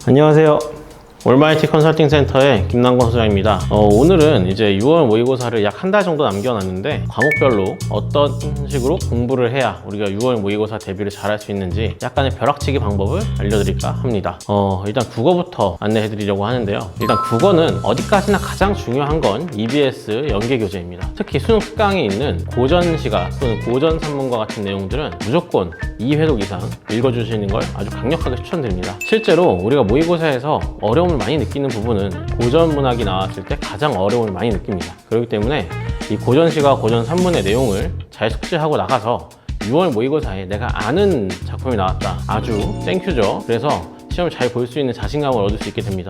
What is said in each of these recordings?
안녕하세요. 올마이티 컨설팅 센터의 김남권 소장입니다. 오늘은 이제 6월 모의고사를 약 한 달 정도 남겨놨는데 과목별로 어떤 식으로 공부를 해야 우리가 6월 모의고사 대비를 잘할 수 있는지 약간의 벼락치기 방법을 알려드릴까 합니다. 일단 국어부터 안내해드리려고 하는데요. 일단 국어는 어디까지나 가장 중요한 건 EBS 연계교재입니다. 특히 수능 특강에 있는 고전시가 또는 고전 산문과 같은 내용들은 무조건 2회독 이상 읽어주시는 걸 아주 강력하게 추천드립니다. 실제로 우리가 모의고사에서 어려움을 많이 느끼는 부분은 고전 문학이 나왔을 때 가장 어려움을 많이 느낍니다. 그렇기 때문에 이 고전시가 고전 산문의 내용을 잘 숙지하고 나가서 6월 모의고사에 내가 아는 작품이 나왔다. 아주 땡큐죠. 그래서 시험을 잘 볼 수 있는 자신감을 얻을 수 있게 됩니다.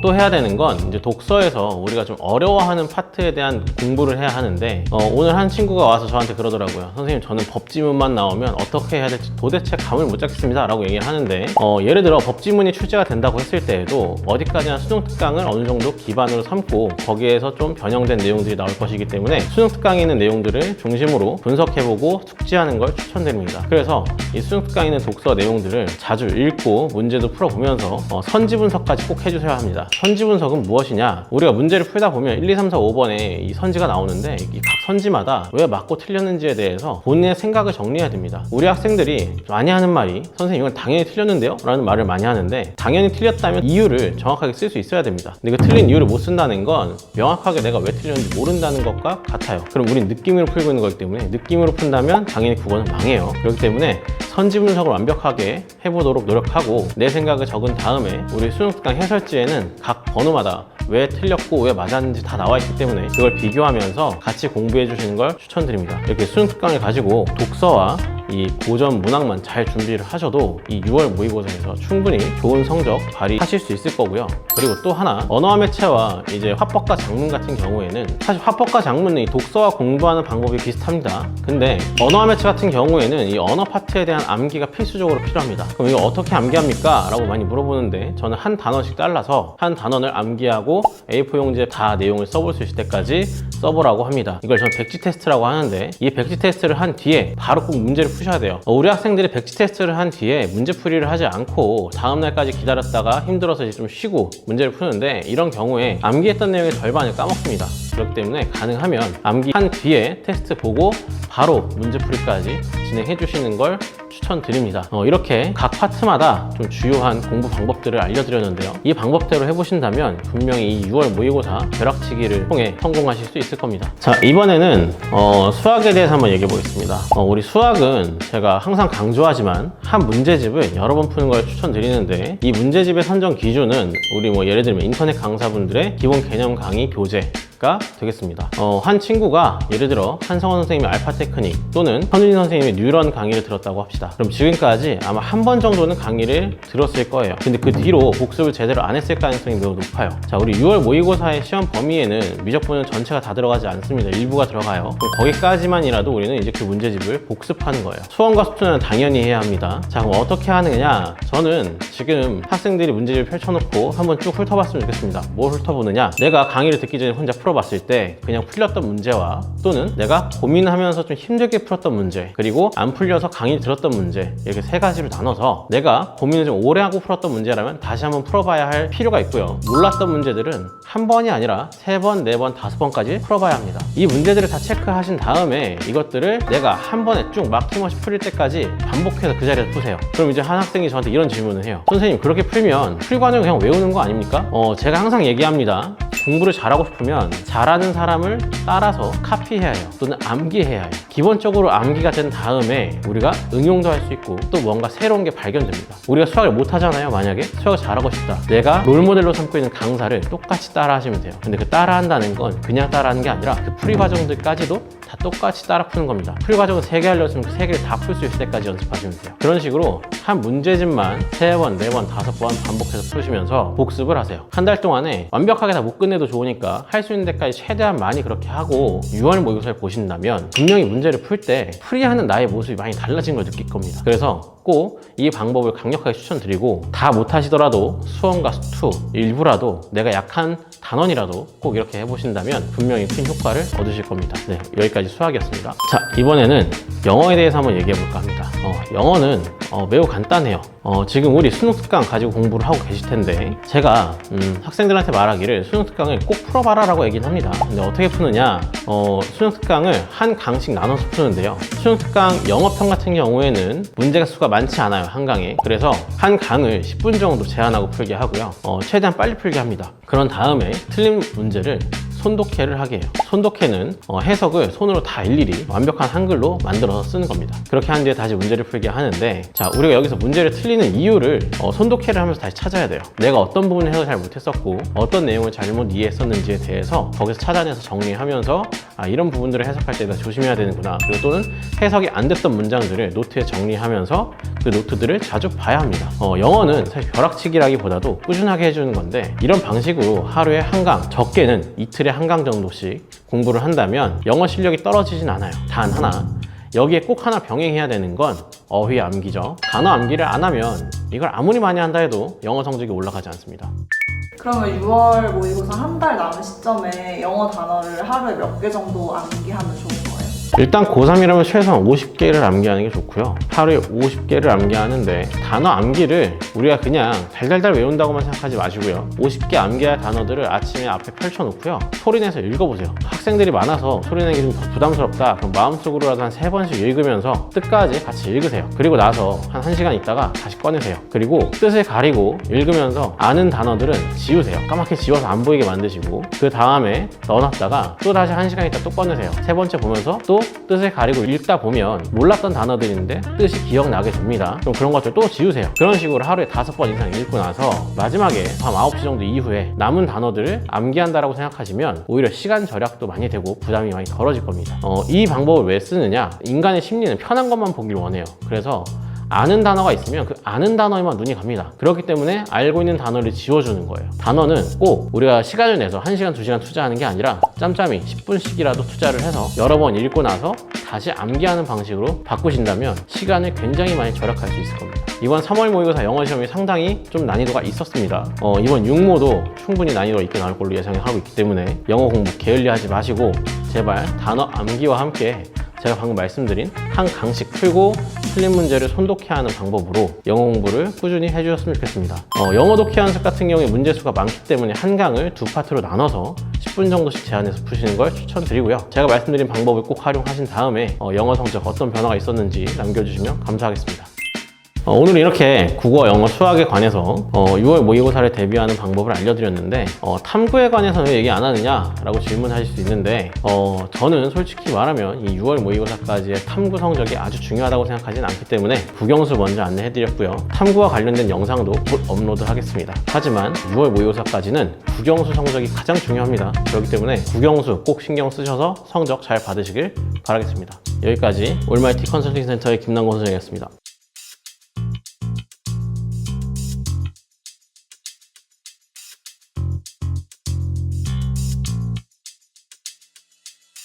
또 해야 되는 건 이제 독서에서 우리가 좀 어려워하는 파트에 대한 공부를 해야 하는데 오늘 한 친구가 와서 저한테 그러더라고요. 선생님, 저는 법지문만 나오면 어떻게 해야 될지 도대체 감을 못 잡겠습니다 라고 얘기를 하는데 예를 들어 법지문이 출제가 된다고 했을 때에도 어디까지나 수능 특강을 어느 정도 기반으로 삼고 거기에서 좀 변형된 내용들이 나올 것이기 때문에 수능 특강에 있는 내용들을 중심으로 분석해보고 숙지하는 걸 추천드립니다. 그래서 이 수능 특강에 있는 독서 내용들을 자주 읽고 문제도 풀어보면서 선지 분석까지 꼭 해주셔야 합니다. 선지 분석은 무엇이냐? 우리가 문제를 풀다 보면 1, 2, 3, 4, 5번에 이 선지가 나오는데 이 각 선지마다 왜 맞고 틀렸는지에 대해서 본인의 생각을 정리해야 됩니다. 우리 학생들이 많이 하는 말이 선생님 이건 당연히 틀렸는데요? 라는 말을 많이 하는데 당연히 틀렸다면 이유를 정확하게 쓸 수 있어야 됩니다. 근데 그 틀린 이유를 못 쓴다는 건 명확하게 내가 왜 틀렸는지 모른다는 것과 같아요. 그럼 우린 느낌으로 풀고 있는 거기 때문에 느낌으로 푼다면 당연히 국어는 망해요. 그렇기 때문에 선지 분석을 완벽하게 해보도록 노력하고 내 생각을 적은 다음에 우리 수능 특강 해설지에는 각 번호마다 왜 틀렸고 왜 맞았는지 다 나와 있기 때문에 그걸 비교하면서 같이 공부해 주시는 걸 추천드립니다. 이렇게 수능 특강을 가지고 독서와 이 고전 문학만 잘 준비를 하셔도 이 6월 모의고사에서 충분히 좋은 성적 발휘하실 수 있을 거고요. 그리고 또 하나, 언어와 매체와 이제 화법과 작문 같은 경우에는 사실 화법과 작문은 이 독서와 공부하는 방법이 비슷합니다. 근데 언어와 매체 같은 경우에는 이 언어 파트에 대한 암기가 필수적으로 필요합니다. 그럼 이거 어떻게 암기합니까? 라고 많이 물어보는데 저는 한 단어씩 잘라서 한 단원을 암기하고 A4 용지에 다 내용을 써볼 수 있을 때까지 써보라고 합니다. 이걸 저는 백지 테스트라고 하는데 이 백지 테스트를 한 뒤에 바로 꼭 문제를 푸셔야 돼요. 우리 학생들이 백지 테스트를 한 뒤에 문제풀이를 하지 않고 다음날까지 기다렸다가 힘들어서 이제 좀 쉬고 문제를 푸는데 이런 경우에 암기했던 내용의 절반을 까먹습니다. 그렇기 때문에 가능하면 암기한 뒤에 테스트 보고 바로 문제풀이까지 진행해 주시는 걸 추천드립니다. 이렇게 각 파트마다 좀 주요한 공부 방법들을 알려드렸는데요. 이 방법대로 해보신다면 분명히 이 6월 모의고사 벼락치기를 통해 성공하실 수 있을 겁니다. 자, 이번에는 수학에 대해서 한번 얘기해 보겠습니다. 우리 수학은 제가 항상 강조하지만 한 문제집을 여러 번 푸는 걸 추천드리는데 이 문제집의 선정 기준은 우리 예를 들면 인터넷 강사분들의 기본 개념 강의 교재가 되겠습니다. 한 친구가 예를 들어 한성원 선생님의 알파 테크닉 또는 현준이 선생님의 뉴런 강의를 들었다고 합시다. 그럼 지금까지 아마 한 번 정도는 강의를 들었을 거예요. 근데 그 뒤로 복습을 제대로 안 했을 가능성이 매우 높아요. 자, 우리 6월 모의고사의 시험 범위에는 미적분은 전체가 다 들어가지 않습니다. 일부가 들어가요. 그럼 거기까지만이라도 우리는 이제 그 문제집을 복습하는 거예요. 수원과 수투는 당연히 해야 합니다. 자, 그럼 어떻게 하느냐? 저는 지금 학생들이 문제집을 펼쳐놓고 한번 쭉 훑어봤으면 좋겠습니다. 뭘 훑어보느냐? 내가 강의를 듣기 전에 혼자 풀어봤을 때 그냥 풀렸던 문제와 또는 내가 고민하면서 좀 힘들게 풀었던 문제 그리고 안 풀려서 강의 들었던 문제 이렇게 세 가지로 나눠서 내가 고민을 좀 오래 하고 풀었던 문제라면 다시 한번 풀어봐야 할 필요가 있고요. 몰랐던 문제들은 한 번이 아니라 3번, 4번, 5번까지 풀어봐야 합니다. 이 문제들을 다 체크하신 다음에 이것들을 내가 한 번에 쭉 막힘없이 풀릴 때까지 반복해서 그 자리에서 푸세요. 그럼 이제 한 학생이 저한테 이런 질문을 해요. 선생님, 그렇게 풀면 풀과정을 그냥 외우는 거 아닙니까? 제가 항상 얘기합니다. 공부를 잘하고 싶으면 잘하는 사람을 따라서 카피해야 해요. 또는 암기해야 해요. 기본적으로 암기가 된 다음에 우리가 응용도 할 수 있고 또 뭔가 새로운 게 발견됩니다. 우리가 수학을 못하잖아요. 만약에 수학을 잘하고 싶다. 내가 롤모델로 삼고 있는 강사를 똑같이 따라 하시면 돼요. 근데 그 따라한다는 건 그냥 따라하는 게 아니라 그 풀이 과정들까지도 다 똑같이 따라 푸는 겁니다. 풀이 과정을 3개 하려면 그 3개를 다 풀 수 있을 때까지 연습하시면 돼요. 그런 식으로 한 문제집만 3번, 4번, 5번 반복해서 푸시면서 복습을 하세요. 한 달 동안에 완벽하게 다 못 끝내도 좋으니까 할 수 있는 데까지 최대한 많이 그렇게 하고 6월 모의고사를 보신다면 분명히 문제를 풀 때 풀이하는 나의 모습이 많이 달라진 걸 느낄 겁니다. 그래서 꼭 이 방법을 강력하게 추천드리고, 다 못하시더라도 수원과 수투 일부라도 내가 약한 단원이라도 꼭 이렇게 해보신다면 분명히 큰 효과를 얻으실 겁니다. 네, 여기까지 수학이었습니다. 자, 이번에는 영어에 대해서 한번 얘기해 볼까 합니다. 영어는 매우 간단해요. 지금 우리 수능 특강 가지고 공부를 하고 계실 텐데, 제가 학생들한테 말하기를 수능 특강을 꼭 풀어봐라 라고 얘기는 합니다. 근데 어떻게 푸느냐, 수능 특강을 한 강씩 나눠서 푸는데요. 수능 특강 영어편 같은 경우에는 문제가 수가 많지 않아요, 한 강에. 그래서 한 강을 10분 정도 제한하고 풀게 하고요. 최대한 빨리 풀게 합니다. 그런 다음에 틀린 문제를 손독해를 하게 해요. 손독해는 해석을 손으로 다 일일이 완벽한 한글로 만들어서 쓰는 겁니다. 그렇게 한 뒤에 다시 문제를 풀게 하는데, 자, 우리가 여기서 문제를 틀리는 이유를 손독해를 하면서 다시 찾아야 돼요. 내가 어떤 부분을 해석을 잘 못했었고 어떤 내용을 잘못 이해했었는지에 대해서 거기서 찾아내서 정리하면서 이런 부분들을 해석할 때 내가 조심해야 되는구나, 그리고 또는 해석이 안 됐던 문장들을 노트에 정리하면서 그 노트들을 자주 봐야 합니다. 영어는 사실 벼락치기라기보다도 꾸준하게 해주는 건데, 이런 방식으로 하루에 한 강, 적게는 이틀에 한 강 정도씩 공부를 한다면 영어 실력이 떨어지진 않아요. 단 하나, 여기에 꼭 하나 병행해야 되는 건 어휘 암기죠. 단어 암기를 안 하면 이걸 아무리 많이 한다 해도 영어 성적이 올라가지 않습니다. 그러면 6월 모의고사 한 달 남은 시점에 영어 단어를 하루에 몇 개 정도 암기하면 좋은 거예요? 일단 고3이라면 최소한 50개를 암기하는 게 좋고요. 하루에 50개를 암기하는데, 단어 암기를 우리가 그냥 달달달 외운다고만 생각하지 마시고요. 50개 암기할 단어들을 아침에 앞에 펼쳐놓고요. 소리내서 읽어보세요. 학생들이 많아서 소리내기 좀 부담스럽다, 그럼 마음속으로라도 한 3번씩 읽으면서 뜻까지 같이 읽으세요. 그리고 나서 한 1시간 있다가 다시 꺼내세요. 그리고 뜻을 가리고 읽으면서 아는 단어들은 지우세요. 까맣게 지워서 안 보이게 만드시고, 그 다음에 넣어놨다가 또 다시 1시간 있다 또 꺼내세요. 3번째 보면서 또 뜻을 가리고 읽다 보면 몰랐던 단어들인데 뜻이 기억나게 됩니다. 그럼 그런 것들 또 지우세요. 그런 식으로 하루에 5번 이상 읽고 나서 마지막에 밤 9시 정도 이후에 남은 단어들을 암기한다라고 생각하시면 오히려 시간 절약도 많이 되고 부담이 많이 덜어질 겁니다. 이 방법을 왜 쓰느냐, 인간의 심리는 편한 것만 보길 원해요. 그래서 아는 단어가 있으면 그 아는 단어에만 눈이 갑니다. 그렇기 때문에 알고 있는 단어를 지워주는 거예요. 단어는 꼭 우리가 시간을 내서 1시간, 2시간 투자하는 게 아니라 짬짬이 10분씩이라도 투자를 해서 여러 번 읽고 나서 다시 암기하는 방식으로 바꾸신다면 시간을 굉장히 많이 절약할 수 있을 겁니다. 이번 3월 모의고사 영어 시험이 상당히 좀 난이도가 있었습니다. 이번 6모도 충분히 난이도가 있게 나올 걸로 예상을 하고 있기 때문에 영어 공부 게을리하지 마시고 제발 단어 암기와 함께 제가 방금 말씀드린 한 강씩 풀고 틀린 문제를 손독해하는 방법으로 영어 공부를 꾸준히 해주셨으면 좋겠습니다. 영어 독해 연습 같은 경우에 문제수가 많기 때문에 한 강을 두 파트로 나눠서 10분 정도씩 제한해서 푸시는 걸 추천드리고요. 제가 말씀드린 방법을 꼭 활용하신 다음에 영어 성적 어떤 변화가 있었는지 남겨주시면 감사하겠습니다. 오늘 이렇게 국어, 영어, 수학에 관해서 6월 모의고사를 대비하는 방법을 알려드렸는데, 탐구에 관해서는 왜 얘기 안 하느냐 라고 질문하실 수 있는데, 저는 솔직히 말하면 이 6월 모의고사까지의 탐구 성적이 아주 중요하다고 생각하진 않기 때문에 국영수 먼저 안내해드렸고요. 탐구와 관련된 영상도 곧 업로드 하겠습니다. 하지만 6월 모의고사까지는 국영수 성적이 가장 중요합니다. 그렇기 때문에 국영수 꼭 신경 쓰셔서 성적 잘 받으시길 바라겠습니다. 여기까지 올마이티 컨설팅 센터의 김남권 선생이었습니다.